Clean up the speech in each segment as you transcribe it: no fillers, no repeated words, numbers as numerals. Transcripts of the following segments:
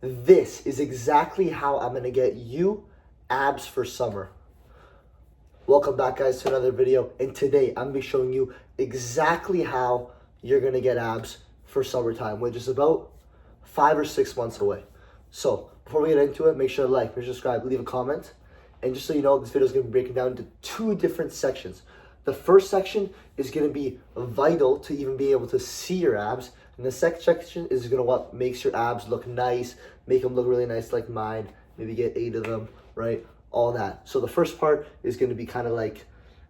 This is exactly how I'm gonna get you abs for summer. Welcome back, guys, to another video, and today I'm gonna be showing you exactly how you're gonna get abs for summertime, which is about 5 or 6 months away. So before we get into it, make sure to like, subscribe, leave a comment, and just so you know, this video is gonna be breaking down into 2 different sections. The first section is gonna be vital to even be able to see your abs, and the second section is gonna what makes your abs look nice, make them look really nice like mine, maybe get 8 of them, right? All that. So the first part is gonna be kind of like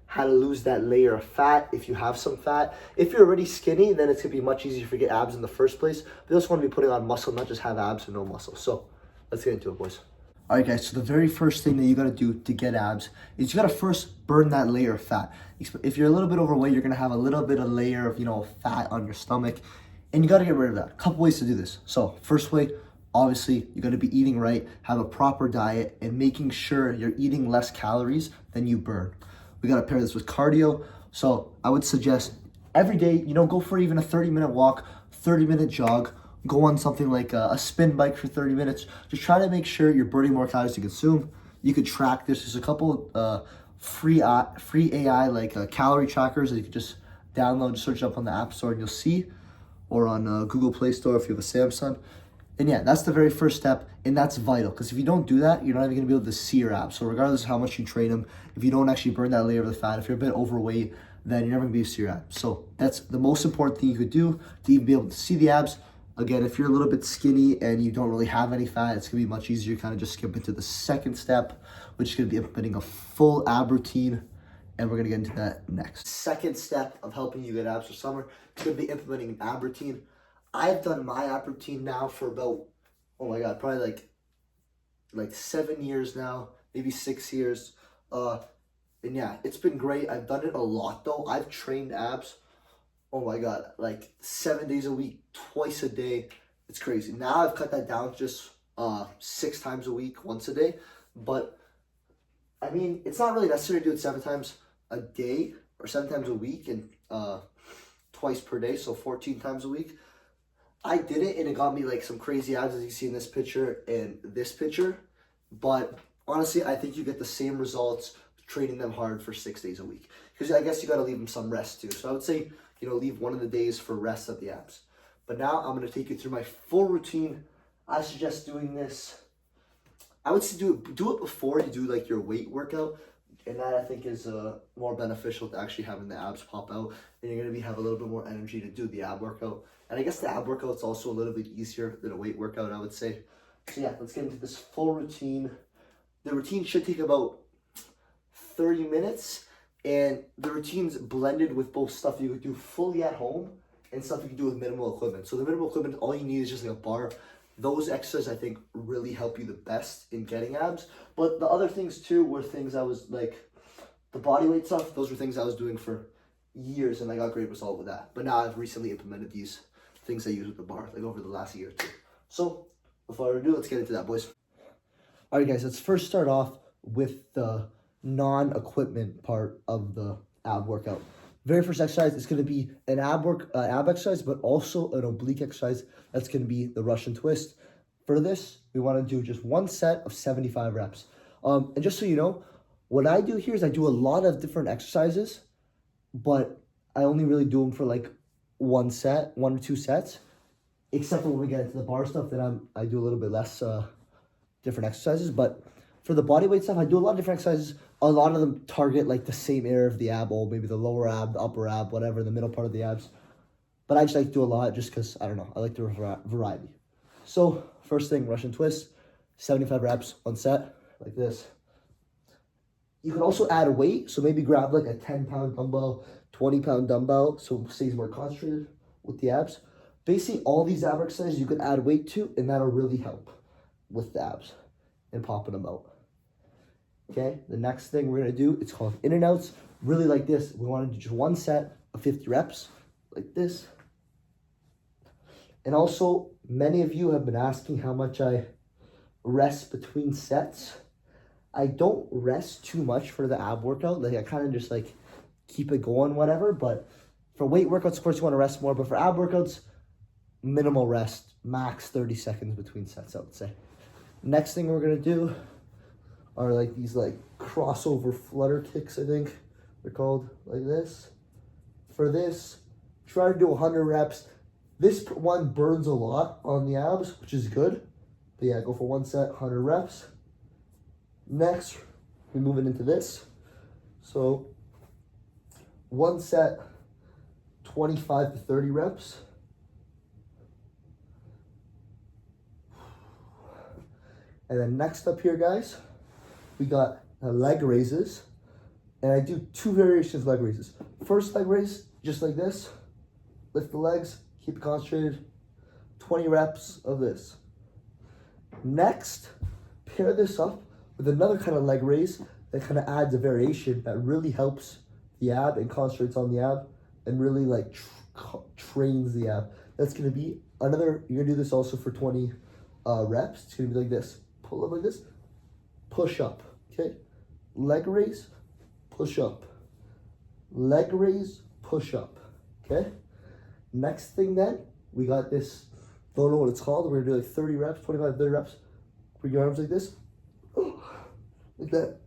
how to lose that layer of fat if you have some fat. If you're already skinny, then it's gonna be much easier to get abs in the first place. But you also wanna be putting on muscle, not just have abs or no muscle. So let's get into it, boys. All right, guys, so the very first thing that you gotta do to get abs is you gotta first burn that layer of fat. If you're a little bit overweight, you're gonna have a little bit of layer of, fat on your stomach, and you gotta get rid of that. A couple ways to do this. So first way, obviously, you gotta be eating right, have a proper diet, and making sure you're eating less calories than you burn. We gotta pair this with cardio. So I would suggest every day, go for even a 30-minute walk, 30-minute jog, go on something like a spin bike for 30 minutes. Just try to make sure you're burning more calories to consume. You could track this. There's a couple free AI like calorie trackers that you can just download, just search up on the App Store and you'll see, or on Google Play Store if you have a Samsung. And yeah, that's the very first step, and that's vital, because if you don't do that, you're not even gonna be able to see your abs. So regardless of how much you train them, if you don't actually burn that layer of the fat, if you're a bit overweight, then you're never gonna be able to see your abs. So that's the most important thing you could do to even be able to see the abs. Again, if you're a little bit skinny and you don't really have any fat, it's gonna be much easier to kind of just skip into the second step, which is gonna be implementing a full ab routine, and we're gonna get into that next. Second step of helping you get abs for summer is gonna be implementing an ab routine. I've done my ab routine now for about, oh my God, probably like 7 years now, maybe 6 years. And yeah, it's been great. I've done it a lot though. I've trained abs, oh my God, like 7 days a week, twice a day. It's crazy. Now I've cut that down to just 6 times a week, once a day. But I mean, it's not really necessary to do it 7 times a day or 7 times a week and twice per day, so 14 times a week. I did it and it got me like some crazy abs as you see in this picture and this picture. But honestly, I think you get the same results training them hard for 6 days a week. Because I guess you got to leave them some rest too. So I would say, leave one of the days for rest of the abs. But now I'm going to take you through my full routine. I suggest doing this. I would say do it before you do like your weight workout. And that I think is more beneficial to actually having the abs pop out. And you're going to have a little bit more energy to do the ab workout. And I guess the ab workout is also a little bit easier than a weight workout, I would say. So yeah, let's get into this full routine. The routine should take about 30 minutes. And the routine's blended with both stuff you could do fully at home and stuff you can do with minimal equipment. So the minimal equipment, all you need is just like a bar. Those exercises, I think, really help you the best in getting abs. But the other things, too, were things I was, like, the bodyweight stuff, those were things I was doing for years, and I got great result with that. But now I've recently implemented these things I use with the bar, like, over the last year or 2. So, without further ado, let's get into that, boys. All right, guys, let's first start off with the non-equipment part of the ab workout. Very first exercise is going to be an ab exercise, but also an oblique exercise. That's going to be the Russian twist. For this, we want to do just one set of 75 reps. And just so you know, what I do here is I do a lot of different exercises, but I only really do them for like one or two sets, except for when we get into the bar stuff, then I do a little bit less different exercises. But for the bodyweight stuff, I do a lot of different exercises. A lot of them target like the same area of the ab hole, maybe the lower ab, the upper ab, whatever, the middle part of the abs. But I just like to do a lot just because, I don't know, I like the variety. So, first thing, Russian twist, 75 reps, one set, like this. You can also add a weight, so maybe grab like a 10-pound dumbbell, 20-pound dumbbell, so it stays more concentrated with the abs. Basically, all these ab exercises you can add weight to, and that'll really help with the abs and popping them out. Okay, the next thing we're going to do, it's called in and outs. Really like this. We want to do just one set of 50 reps, like this. And also, many of you have been asking how much I rest between sets. I don't rest too much for the ab workout. Like, I kind of just like keep it going, whatever. But for weight workouts, of course, you want to rest more. But for ab workouts, minimal rest, max 30 seconds between sets, I would say. Next thing we're gonna do are like these like crossover flutter kicks, I think they're called, like this. For this, try to do 100 reps. This one burns a lot on the abs, which is good. But yeah, go for one set, 100 reps. Next, we're moving into this. So one set, 25 to 30 reps. And then next up here, guys, we got leg raises. And I do two variations of leg raises. First leg raise, just like this. Lift the legs, keep it concentrated. 20 reps of this. Next, pair this up with another kind of leg raise that kind of adds a variation that really helps the ab and concentrates on the ab and really like trains the ab. That's going to be another, you're going to do this also for 20 reps. It's going to be like this. Pull up like this, push up, okay? Leg raise, push up. Leg raise, push up, okay? Next thing then, we got this, don't know what it's called. We're gonna do like 30 reps, 25, 30 reps. Bring your arms like this, like that.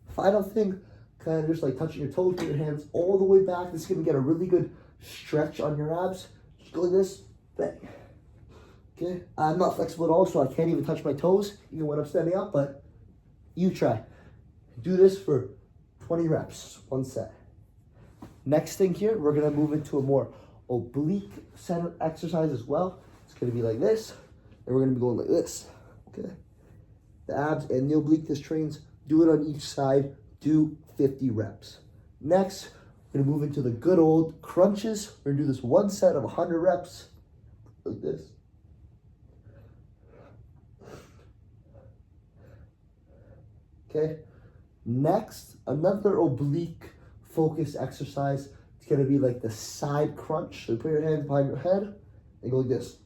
Final thing, kind of just like touching your toes, put your hands all the way back. This is gonna get a really good stretch on your abs. Just go like this, bang. Okay, I'm not flexible at all, so I can't even touch my toes, even when I'm standing up, but you try. Do this for 20 reps, one set. Next thing here, we're gonna move into a more oblique center exercise as well. It's gonna be like this, and we're gonna be going like this, okay? The abs and the oblique, this trains, do it on each side, do 50 reps. Next, we're gonna move into the good old crunches. We're gonna do this one set of 100 reps, like this. Okay, next, another oblique focus exercise. It's gonna be like the side crunch. So put your hands behind your head and go like this.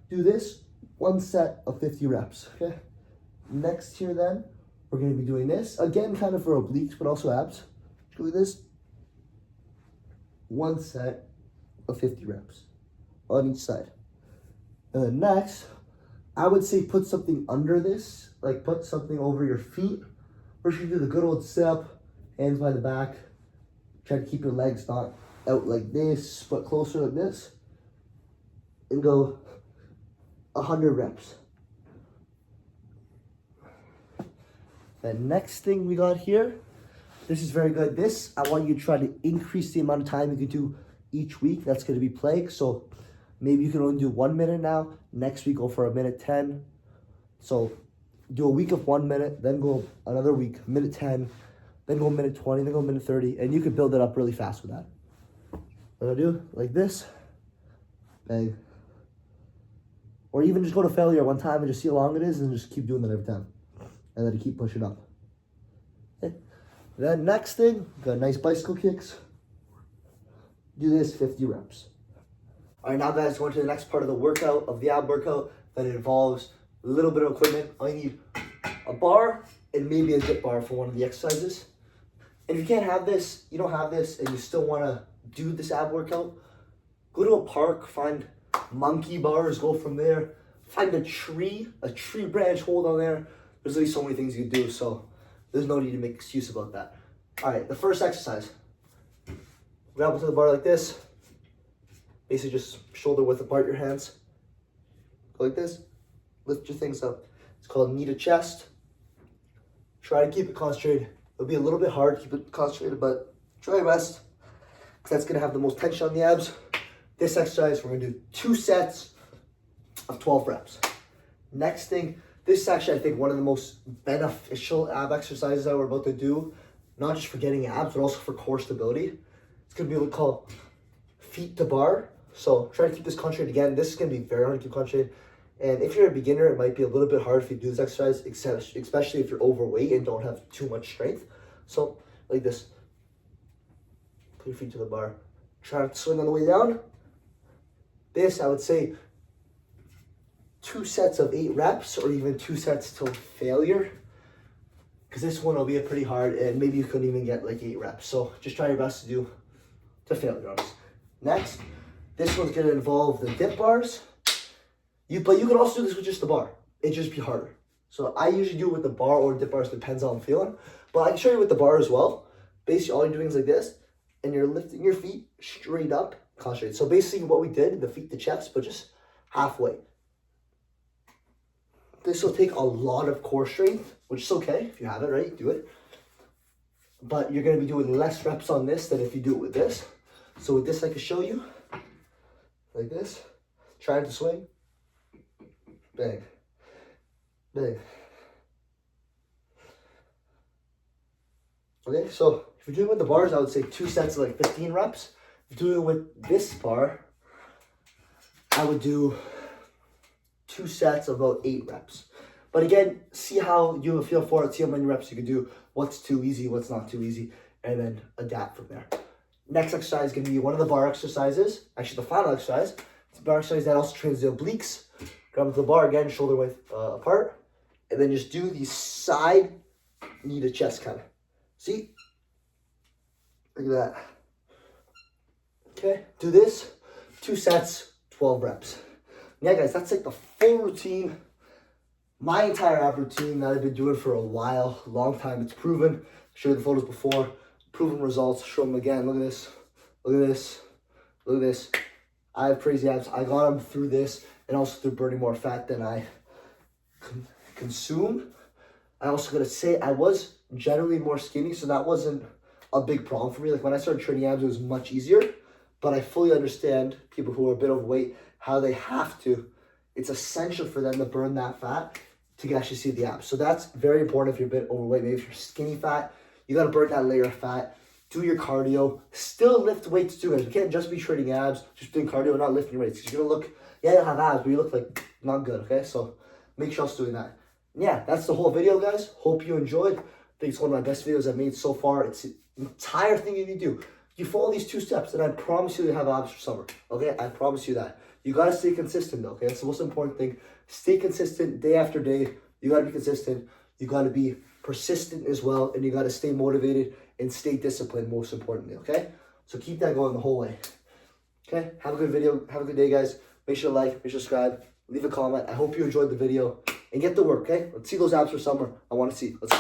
Do this, one set of 50 reps, okay? Next here then, we're gonna be doing this. Again, kind of for obliques, but also abs. Go like this. One set of 50 reps on each side. And then next, I would say put something under this, like put something over your feet. First you do the good old sit up, hands behind the back. Try to keep your legs not out like this, but closer like this. And go 100 reps. The next thing we got here, this is very good. This, I want you to try to increase the amount of time you can do each week. That's going to be plague. So maybe you can only do 1 minute now. Next week, go for a minute 10. So do a week of 1 minute, then go another week, minute 10, then go minute 20, then go minute 30. And you can build it up really fast with that. What I do, like this, bang. Or even just go to failure one time and just see how long it is and just keep doing that every time. And then keep pushing up. Okay. Then next thing, got nice bicycle kicks. Do this 50 reps. All right, now guys, going to the next part of the workout, of the ab workout, that involves a little bit of equipment. All you need a bar and maybe a dip bar for one of the exercises. And if you can't have this, you don't have this, and you still want to do this ab workout, go to a park, find monkey bars, go from there. Find a tree branch, hold on there. There's really so many things you can do, so there's no need to make excuse about that. All right, the first exercise. Grab onto the bar like this. Basically just shoulder width apart your hands. Go like this. Lift your things up. It's called knee to chest. Try to keep it concentrated. It'll be a little bit hard to keep it concentrated, but try your best. That's gonna have the most tension on the abs. This exercise, we're gonna do 2 sets of 12 reps. Next thing, this is actually, I think, one of the most beneficial ab exercises that we're about to do, not just for getting abs, but also for core stability. It's gonna be what we call feet to bar. So try to keep this concentrated again. This is gonna be very hard to keep concentrated. And if you're a beginner, it might be a little bit hard if you do this exercise, especially if you're overweight and don't have too much strength. So like this, put your feet to the bar. Try to swing on the way down. This, I would say, 2 sets of 8 reps, or even 2 sets till failure. because this one will be pretty hard, and maybe you couldn't even get like 8 reps. So just try your best to fail, to be honest. Next, this one's gonna involve the dip bars. But you can also do this with just the bar. It'd just be harder. So I usually do it with the bar or dip bars, depends on how I'm feeling. But I can show you with the bar as well. Basically, all you're doing is like this, and you're lifting your feet straight up, concentrate. So basically what we did, the feet to chest, but just halfway. This will take a lot of core strength, which is okay. If you have it, right, do it. But you're gonna be doing less reps on this than if you do it with this. So with this, I can show you, like this. Trying to swing. Bang. Bang. Okay, so if you're doing it with the bars, I would say 2 sets of like 15 reps. If you're doing it with this bar, I would do 2 sets of about 8 reps. But again, see how you feel for it, see how many reps you can do, what's too easy, what's not too easy, and then adapt from there. Next exercise is going to be one of the bar exercises, actually the final exercise. It's a bar exercise that also trains the obliques. Grab the bar again, shoulder width apart, and then just do the side knee to chest kind of. See? Look at that. Okay, do this, 2 sets, 12 reps. Yeah, guys, that's like the full routine. My entire ab routine that I've been doing for a while, long time. It's proven. Show you the photos before, proven results. Show them again. Look at this. Look at this. Look at this. I have crazy abs. I got them through this and also through burning more fat than I consumed. I also gotta say I was generally more skinny, so that wasn't a big problem for me. Like when I started training abs, it was much easier. But I fully understand people who are a bit overweight, how they have to. It's essential for them to burn that fat to actually see the abs. So that's very important if you're a bit overweight. Maybe if you're skinny fat, you gotta burn that layer of fat. Do your cardio. Still lift weights too, guys. You can't just be training abs, just doing cardio and not lifting weights. Because you're gonna look, yeah, you'll have abs, but you look like not good, okay? So make sure I was doing that. Yeah, that's the whole video, guys. Hope you enjoyed. I think it's one of my best videos I've made so far. It's the entire thing you need to do. You follow these 2 steps, and I promise you have abs for summer, okay? I promise you that. You gotta stay consistent, though, okay? That's the most important thing. Stay consistent day after day. You gotta be consistent. You gotta be persistent as well, and you gotta stay motivated and stay disciplined, most importantly, okay? So keep that going the whole way. Okay? Have a good video. Have a good day, guys. Make sure to like, make sure to subscribe, leave a comment. I hope you enjoyed the video, and get to work, okay? Let's see those abs for summer. I want to see. Let's go.